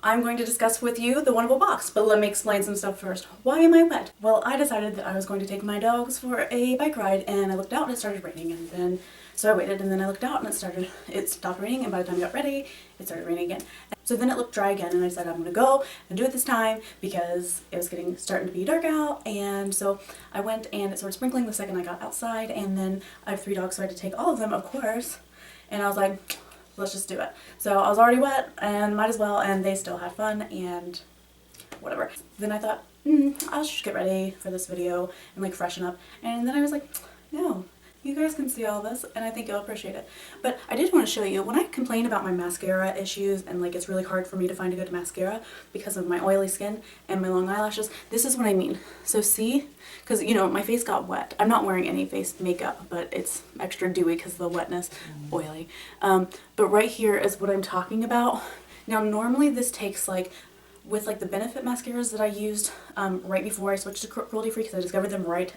I'm going to discuss with you the Wantable box, but let me explain some stuff first. Why am I wet? Well, I decided that I was going to take my dogs for a bike ride, and I looked out and it started raining, and then so I waited, and then I looked out and it stopped raining, and by the time I got ready, it started raining again. So then it looked dry again, and I decided I'm gonna go and do it this time because it was starting to be dark out, and so I went and it started sprinkling the second I got outside, and then I have 3 dogs, so I had to take all of them, of course, and I was like, let's just do it. So I was already wet and might as well, and they still had fun and whatever. Then I thought, I'll just get ready for this video and like freshen up, and then I was like, no, you guys can see all this and I think you'll appreciate it. But I did want to show you, when I complain about my mascara issues and like it's really hard for me to find a good mascara because of my oily skin and my long eyelashes, this is what I mean. So see, because you know my face got wet. I'm not wearing any face makeup, but it's extra dewy because of the wetness, oily. But right here is what I'm talking about. Now normally this takes like, with like the Benefit mascaras that I used right before I switched to cruelty free, because I discovered them right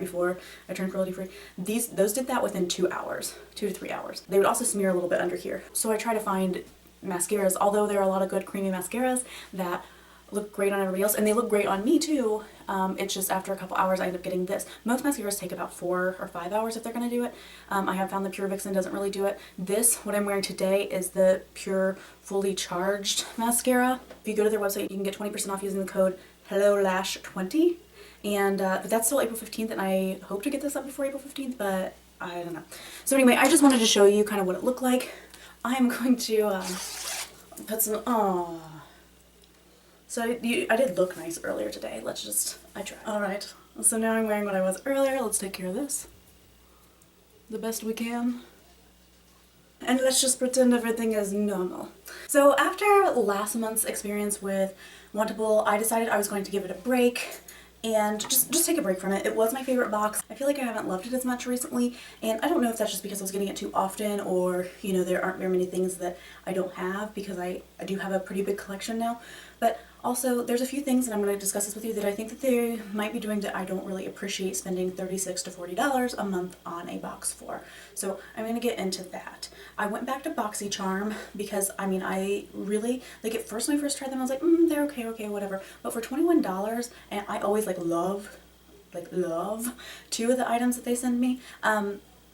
before I turned cruelty free. Those did that within 2 hours, 2 to 3 hours. They would also smear a little bit under here. So I try to find mascaras, although there are a lot of good creamy mascaras that look great on everybody else, and they look great on me too. It's just after a couple hours I end up getting this. Most mascaras take about 4 or 5 hours if they're going to do it. I have found the Pure Vixen doesn't really do it. This, what I'm wearing today, is the Pure Fully Charged mascara. If you go to their website, you can get 20% off using the code HelloLash20. And but that's still April 15th, and I hope to get this up before April 15th, but I don't know. So anyway, I just wanted to show you kind of what it looked like. I'm going to put some, so I did look nice earlier today. I tried. Alright, so now I'm wearing what I was earlier. Let's take care of this the best we can. And let's just pretend everything is normal. So after last month's experience with Wantable, I decided I was going to give it a break and just take a break from it. It was my favorite box. I feel like I haven't loved it as much recently, and I don't know if that's just because I was getting it too often, or you know, there aren't very many things that I don't have because I do have a pretty big collection now. But also, there's a few things, and I'm going to discuss this with you, that I think that they might be doing that I don't really appreciate spending $36 to $40 a month on a box for. So I'm going to get into that. I went back to BoxyCharm because, I mean, I really, like at first when I first tried them, I was like, they're okay, whatever. But for $21, and I always love 2 of the items that they send me,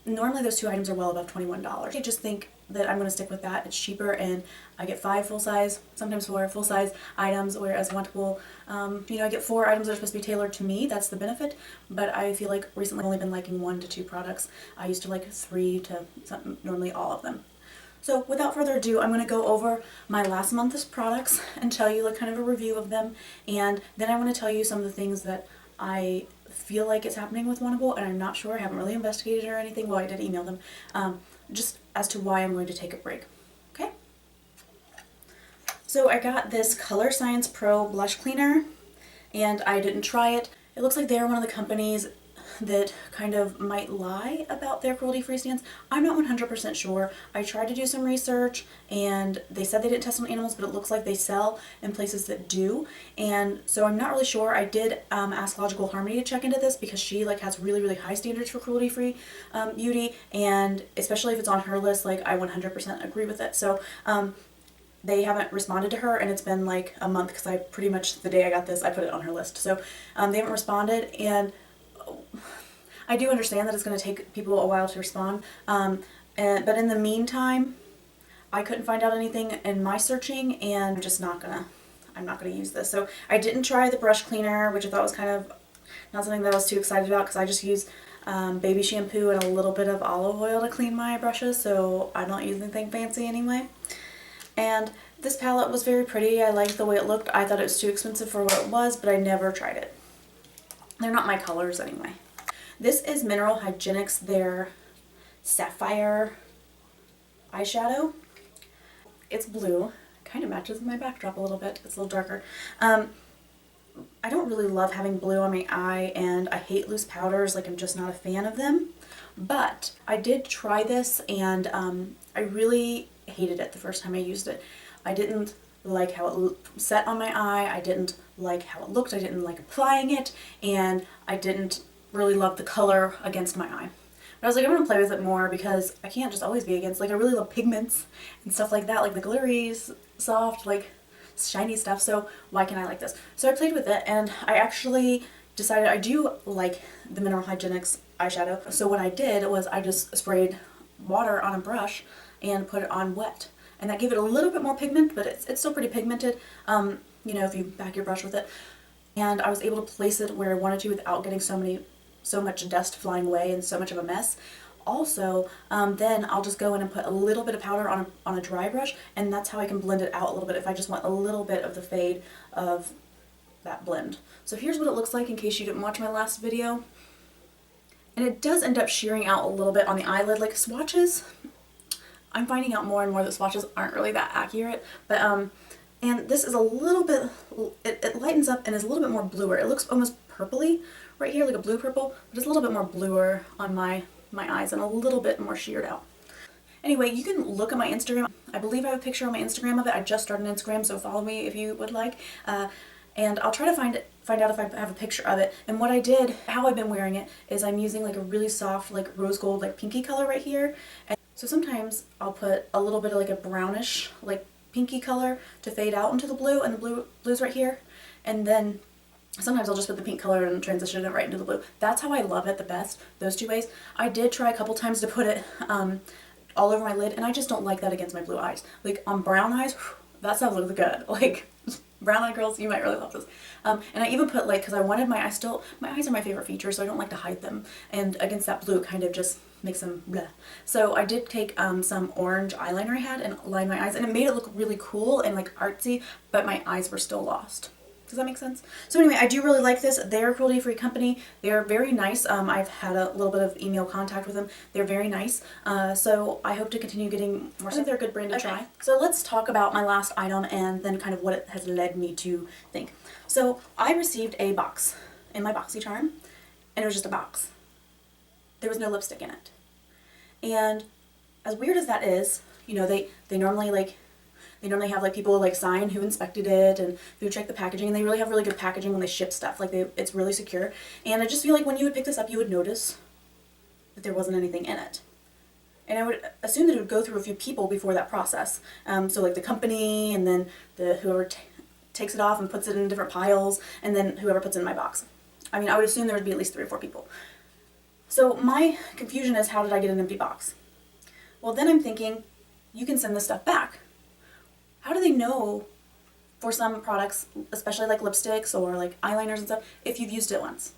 normally those 2 items are well above $21. I just think that I'm going to stick with that. It's cheaper, and I get 5 full-size, sometimes 4 full-size items, whereas Wantable, you know, I get 4 items that are supposed to be tailored to me. That's the benefit. But I feel like recently I've only been liking 1 to 2 products. I used to like 3 to normally all of them. So without further ado, I'm going to go over my last month's products and tell you like kind of a review of them, and then I want to tell you some of the things that I feel like it's happening with Wantable, and I'm not sure. I haven't really investigated or anything. Well, I did email them, just as to why I'm going to take a break. Okay? So I got this Color Science Pro blush cleaner, and I didn't try it. It looks like they're one of the companies that kind of might lie about their cruelty-free stance. I'm not 100% sure. I tried to do some research, and they said they didn't test on animals, but it looks like they sell in places that do, and so I'm not really sure. I did ask Logical Harmony to check into this because she like has really high standards for cruelty-free beauty, and especially if it's on her list, like I 100% agree with it. So they haven't responded to her, and it's been like a month because I pretty much, the day I got this, I put it on her list. So they haven't responded, and I do understand that it's going to take people a while to respond, but in the meantime, I couldn't find out anything in my searching, and I'm not gonna use this. So I didn't try the brush cleaner, which I thought was kind of not something that I was too excited about, because I just use baby shampoo and a little bit of olive oil to clean my brushes, so I don't use anything fancy anyway. And this palette was very pretty. I liked the way it looked. I thought it was too expensive for what it was, but I never tried it. They're not my colors anyway. This is Mineral Hygienics, their Sapphire eyeshadow. It's blue. Kind of matches with my backdrop a little bit. It's a little darker. I don't really love having blue on my eye, and I hate loose powders. Like, I'm just not a fan of them. But I did try this, and I really hated it the first time I used it. I didn't like how it set on my eye. I didn't like how it looked. I didn't like applying it, and I didn't really love the color against my eye. But I was like, I'm going to play with it more because I can't just always be against, like, I really love pigments and stuff like that, like the glittery, soft, like, shiny stuff, so why can't I like this? So I played with it, and I actually decided I do like the Mineral Hygienics eyeshadow. So what I did was I just sprayed water on a brush and put it on wet. And that gave it a little bit more pigment, but it's still pretty pigmented, you know, if you back your brush with it. And I was able to place it where I wanted to without getting so much dust flying away and so much of a mess. Also, then I'll just go in and put a little bit of powder on a dry brush, and that's how I can blend it out a little bit if I just want a little bit of the fade of that blend. So here's what it looks like in case you didn't watch my last video. And it does end up shearing out a little bit on the eyelid. Like swatches, I'm finding out more and more that swatches aren't really that accurate, but and this is a little bit, it lightens up and is a little bit more bluer. It looks almost purpley right here, like a blue purple, but it's a little bit more bluer on my eyes and a little bit more sheared out. Anyway, you can look at my Instagram. I believe I have a picture on my Instagram of it. I just started an Instagram, so follow me if you would like. And I'll try to find out if I have a picture of it. And what I did, how I've been wearing it, is I'm using like a really soft, like rose gold, like pinky color right here. And so sometimes I'll put a little bit of like a brownish, like pinky color to fade out into the blue, and the blue's right here. And then sometimes I'll just put the pink color and transition it right into the blue. That's how I love it the best, those two ways. I did try a couple times to put it all over my lid, and I just don't like that against my blue eyes. Like on brown eyes, that stuff looks good. Like brown eye girls, you might really love this. And I even put like, because I wanted my eyes are my favorite feature, so I don't like to hide them. And against that blue, it kind of just makes them bleh. So I did take some orange eyeliner I had and line my eyes, and it made it look really cool and like artsy, but my eyes were still lost. Does that make sense? So anyway, I do really like this. They're a cruelty-free company. They're very nice. I've had a little bit of email contact with them. They're very nice. So I hope to continue getting more. I think they're a good brand to try. So let's talk about my last item and then kind of what it has led me to think. So I received a box in my BoxyCharm, and it was just a box. There was no lipstick in it. And as weird as that is, you know, they normally have like people like sign who inspected it and who checked the packaging, and they really have really good packaging when they ship stuff. Like it's really secure. And I just feel like when you would pick this up, you would notice that there wasn't anything in it. And I would assume that it would go through a few people before that process. So like the company, and then whoever takes it off and puts it in different piles, and then whoever puts it in my box. I mean, I would assume there would be at least 3 or 4 people. So my confusion is, how did I get an empty box? Well, then I'm thinking, you can send this stuff back. How do they know for some products, especially like lipsticks or like eyeliners and stuff, if you've used it once?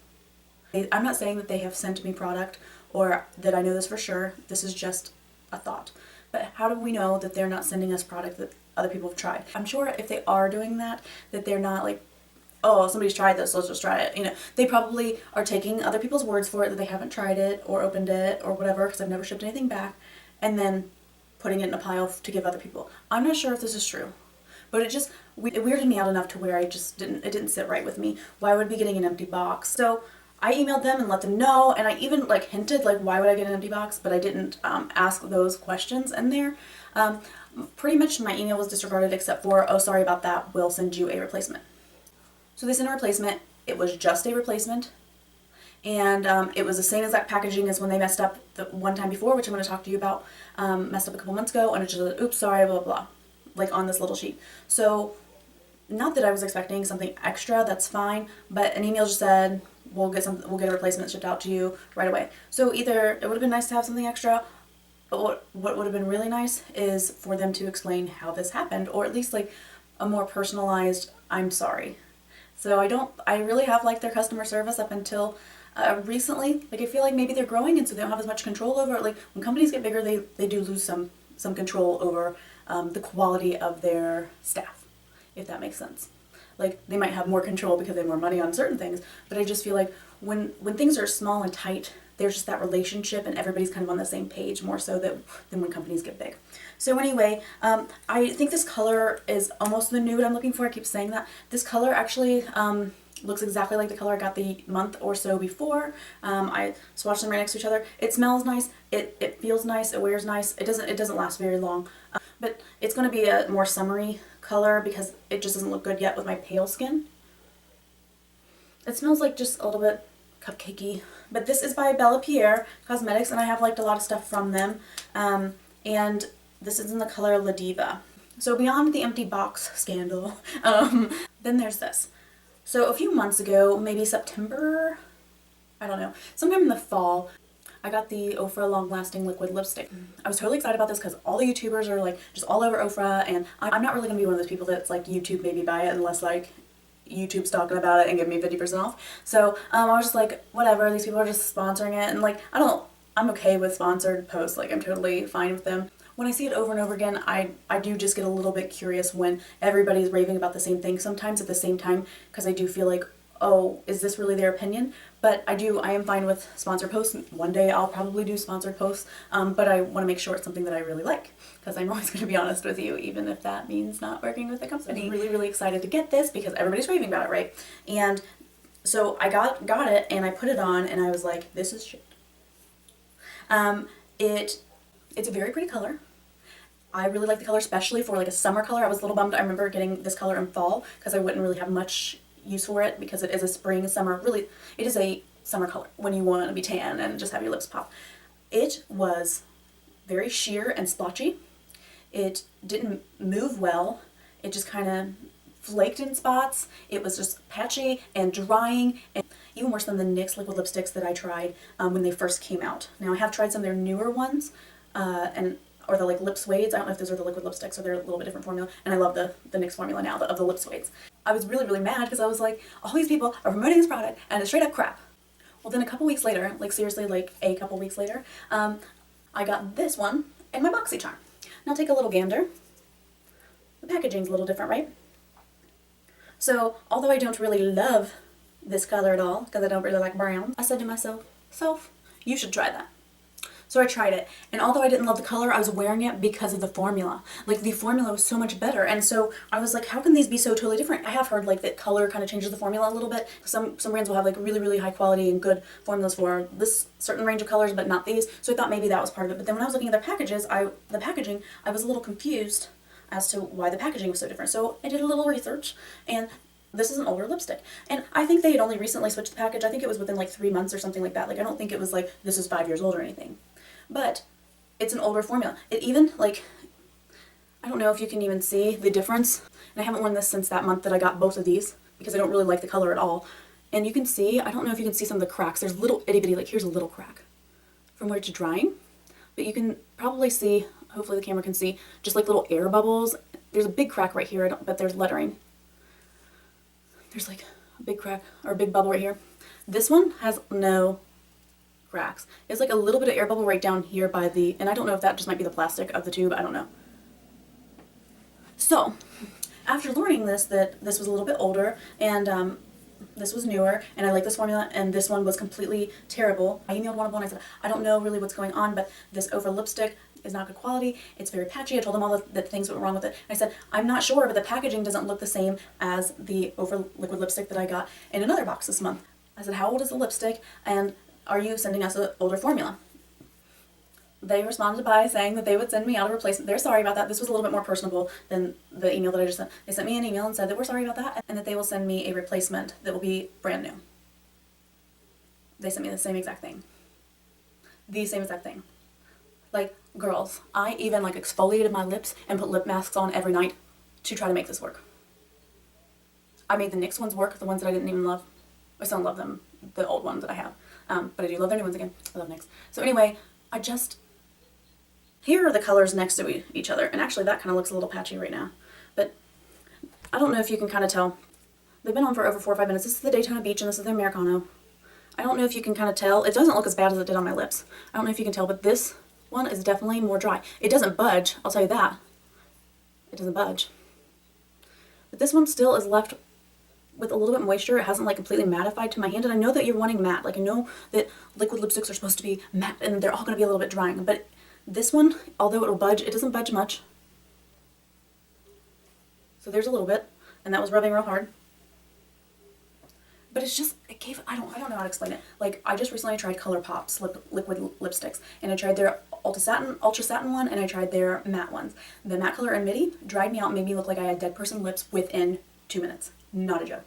I'm not saying that they have sent me product or that I know this for sure. This is just a thought. But how do we know that they're not sending us product that other people have tried? I'm sure if they are doing that they're not like, oh, somebody's tried this, let's just try it. You know, they probably are taking other people's words for it that they haven't tried it or opened it or whatever, because I've never shipped anything back, and then putting it in a pile to give other people. I'm not sure if this is true, but it weirded me out enough to where it didn't sit right with me. Why would I be getting an empty box? So I emailed them and let them know, and I even like hinted like, why would I get an empty box? But I didn't ask those questions in there. Pretty much my email was disregarded except for, oh, sorry about that, we'll send you a replacement. So they sent a replacement. It was just a replacement. And it was the same exact packaging as when they messed up the one time before, which I'm going to talk to you about, messed up a couple months ago, and it just said, oops, sorry, blah, blah, blah, like on this little sheet. So not that I was expecting something extra, that's fine, but an email just said, we'll get a replacement shipped out to you right away. So either it would have been nice to have something extra, but what would have been really nice is for them to explain how this happened, or at least like a more personalized, I'm sorry. So I really have liked their customer service up until recently. Like I feel like maybe they're growing, and so they don't have as much control over it. Like when companies get bigger, they do lose some control over the quality of their staff, if that makes sense. Like they might have more control because they have more money on certain things, but I just feel like when things are small and tight, there's just that relationship and everybody's kind of on the same page more so than when companies get big. So anyway, I think this color is almost the nude I'm looking for. I keep saying that. This color actually looks exactly like the color I got the month or so before. I swatched them right next to each other. It smells nice. It feels nice. It wears nice. It doesn't last very long. But it's going to be a more summery color because it just doesn't look good yet with my pale skin. It smells like just a little bit cupcakey. But this is by Bella Pierre Cosmetics, and I have liked a lot of stuff from them. And this is in the color La Diva. So beyond the empty box scandal, then there's this. So a few months ago, maybe September, I don't know, sometime in the fall, I got the Ofra Long Lasting Liquid Lipstick. I was totally excited about this because all the YouTubers are like just all over Ofra, and I'm not really gonna be one of those people that's like YouTube maybe buy it unless like YouTube's talking about it and give me 50% off. So I was just like, whatever, these people are just sponsoring it, and like I'm okay with sponsored posts, like I'm totally fine with them. When I see it over and over again, I do just get a little bit curious when everybody's raving about the same thing sometimes at the same time, because I do feel like, oh, is this really their opinion? But I am fine with sponsored posts. One day I'll probably do sponsored posts, but I want to make sure it's something that I really like, because I'm always going to be honest with you, even if that means not working with the company. So I'm really, really excited to get this because everybody's raving about it, right? And so I got it and I put it on and I was like, this is shit. It's a very pretty color. I really like the color, especially for like a summer color. I was a little bummed. I remember getting this color in fall because I wouldn't really have much use for it because it is a spring, summer, really, it is a summer color when you want to be tan and just have your lips pop. It was very sheer and splotchy. It didn't move well. It just kind of flaked in spots. It was just patchy and drying, and even worse than the NYX liquid lipsticks that I tried when they first came out. Now I have tried some of their newer ones, or the like lip suedes. I don't know if those are the liquid lipsticks or they're a little bit different formula, and I love the NYX formula now of the lip suedes. I was really, really mad because I was like, all these people are promoting this product and it's straight up crap. Well, then a couple weeks later, like seriously, like a couple weeks later, I got this one in my BoxyCharm. Now take a little gander. The packaging's a little different, right? So, although I don't really love this color at all, because I don't really like brown, I said to myself, you should try that. So I tried it, and although I didn't love the color, I was wearing it because of the formula. Like, the formula was so much better, and so I was like, how can these be so totally different? I have heard, like, that color kind of changes the formula a little bit. Some brands will have, like, really, really high quality and good formulas for this certain range of colors, but not these, so I thought maybe that was part of it. But then when I was looking at their packages, I was a little confused as to why the packaging was so different. So I did a little research, and this is an older lipstick. And I think they had only recently switched the package. I think it was within, like, 3 months or something like that. Like, I don't think it was, like, this is 5 years old or anything. But it's an older formula. It even, like, I don't know if you can even see the difference. And I haven't worn this since that month that I got both of these because I don't really like the color at all. And you can see, I don't know if you can see some of the cracks. There's little itty bitty, like here's a little crack from where it's drying. But you can probably see, hopefully the camera can see, just like little air bubbles. There's a big crack right here, but there's lettering. There's like a big crack or a big bubble right here. This one has no cracks. It's like a little bit of air bubble right down here by the, and I don't know if that just might be the plastic of the tube, I don't know. So, after learning this, that this was a little bit older, and this was newer, and I like this formula, and this one was completely terrible. I emailed Wantable and I said, I don't know really what's going on, but this Ofra lipstick is not good quality, it's very patchy. I told them all the things that were wrong with it. I said, I'm not sure, but the packaging doesn't look the same as the Ofra liquid lipstick that I got in another box this month. I said, how old is the lipstick, and are you sending us an older formula? They responded by saying that they would send me out a replacement. They're sorry about that. This was a little bit more personable than the email that I just sent. They sent me an email and said that we're sorry about that and that they will send me a replacement that will be brand new. They sent me the same exact thing. The same exact thing. Like, girls, I even like exfoliated my lips and put lip masks on every night to try to make this work. I made the NYX ones work, the ones that I didn't even love. I still don't love them, the old ones that I have. But I do love their new ones again. I love NYX. So anyway, here are the colors next to each other. And actually that kind of looks a little patchy right now. But I don't know if you can kind of tell. They've been on for over 4 or 5 minutes. This is the Daytona Beach and this is the Americano. I don't know if you can kind of tell. It doesn't look as bad as it did on my lips. I don't know if you can tell, but this one is definitely more dry. It doesn't budge, I'll tell you that. It doesn't budge. But this one still is left with a little bit of moisture. It hasn't like completely mattified to my hand, and I know that you're wanting matte. Like, I know that liquid lipsticks are supposed to be matte and they're all going to be a little bit drying, but this one, although it'll budge, it doesn't budge much. So there's a little bit, and that was rubbing real hard. But it's just, it gave, I don't know how to explain it. Like, I just recently tried ColourPop's liquid lipsticks, and I tried their Ultra Satin one, and I tried their matte ones. The matte color and midi dried me out and made me look like I had dead person lips within 2 minutes. Not a joke.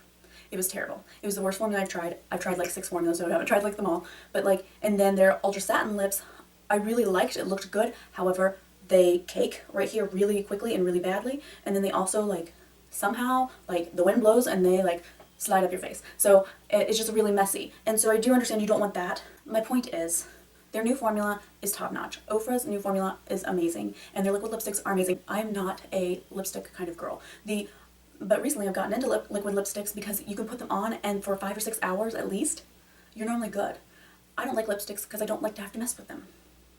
It was terrible. It was the worst formula I've tried. I've tried like 6 formulas, so I haven't tried like them all. But like, and then their Ultra Satin lips, I really liked. It looked good. However, they cake right here really quickly and really badly, and then they also like somehow like the wind blows and they like slide up your face. So it's just really messy. And so I do understand you don't want that. My point is, their new formula is top notch. Ofra's new formula is amazing, and their liquid lipsticks are amazing. I'm not a lipstick kind of girl. But recently I've gotten into liquid lipsticks because you can put them on, and for 5 or 6 hours at least, you're normally good. I don't like lipsticks because I don't like to have to mess with them.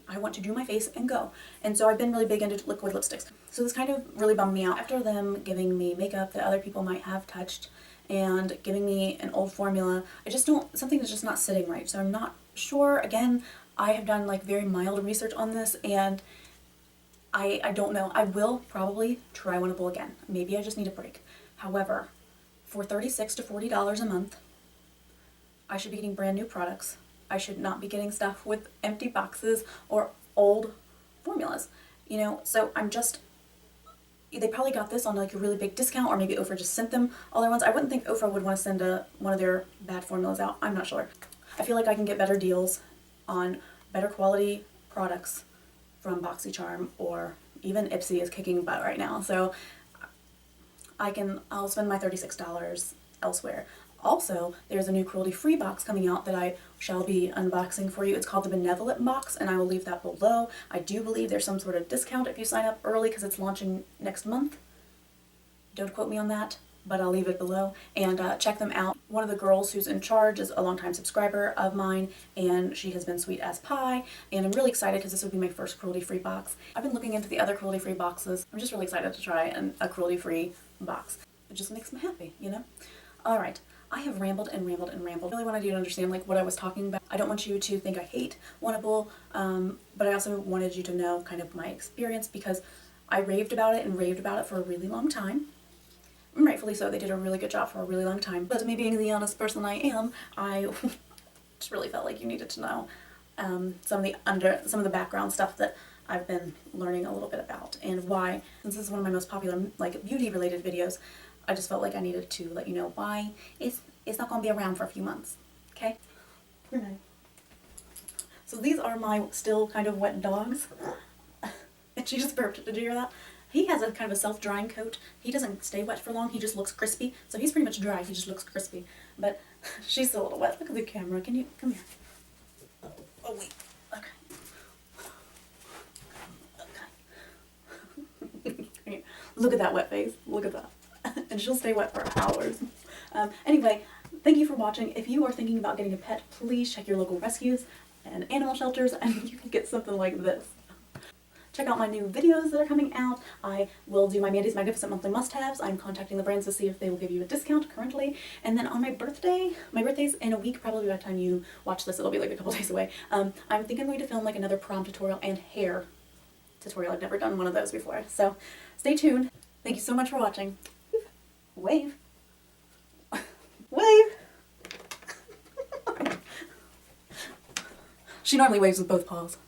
I want to do my face and go. And so I've been really big into liquid lipsticks. So this kind of really bummed me out. After them giving me makeup that other people might have touched and giving me an old formula, I just don't, something is just not sitting right. So I'm not sure. Again, I have done like very mild research on this, and I don't know. I will probably try Wantable again. Maybe I just need a break. However, for $36 to $40 a month, I should be getting brand new products. I should not be getting stuff with empty boxes or old formulas, you know. So I'm just, they probably got this on like a really big discount, or maybe Ofra just sent them all their ones. I wouldn't think Ofra would want to send one of their bad formulas out. I'm not sure. I feel like I can get better deals on better quality products from BoxyCharm, or even Ipsy is kicking butt right now. So I'll spend my $36 elsewhere. Also, there's a new cruelty-free box coming out that I shall be unboxing for you. It's called the Benevolent Box, and I will leave that below. I do believe there's some sort of discount if you sign up early because it's launching next month. Don't quote me on that, but I'll leave it below. And check them out. One of the girls who's in charge is a longtime subscriber of mine, and she has been sweet as pie. And I'm really excited because this would be my first cruelty-free box. I've been looking into the other cruelty-free boxes. I'm just really excited to try a cruelty-free box. It just makes me happy, you know? All right. I have rambled and rambled and rambled. I really wanted you to understand like what I was talking about. I don't want you to think I hate Wantable, but I also wanted you to know kind of my experience, because I raved about it and raved about it for a really long time. And rightfully so, they did a really good job for a really long time. But me being the honest person I am, I just really felt like you needed to know some of the background stuff that I've been learning a little bit about, and why, since this is one of my most popular like beauty related videos, I just felt like I needed to let you know why it's not going to be around for a few months, okay? Good night. So these are my still kind of wet dogs. And she just burped. Did you hear that? He has a kind of a self-drying coat. He doesn't stay wet for long. He just looks crispy. So he's pretty much dry. He just looks crispy. But she's still a little wet. Look at the camera. Can you come here? Oh wait. Okay. Look at that wet face. Look at that. And she'll stay wet for hours. Anyway, thank you for watching. If you are thinking about getting a pet, please check your local rescues and animal shelters, and you can get something like this. Check out my new videos that are coming out. I will do my Mandy's Magnificent Monthly Must-Haves. I'm contacting the brands to see if they will give you a discount currently. And then on my birthday's in a week, probably by the time you watch this, it'll be like a couple days away. I'm thinking I'm going to film like another prom tutorial and hair tutorial. I've never done one of those before. So stay tuned. Thank you so much for watching. Wave. Wave. She normally waves with both paws.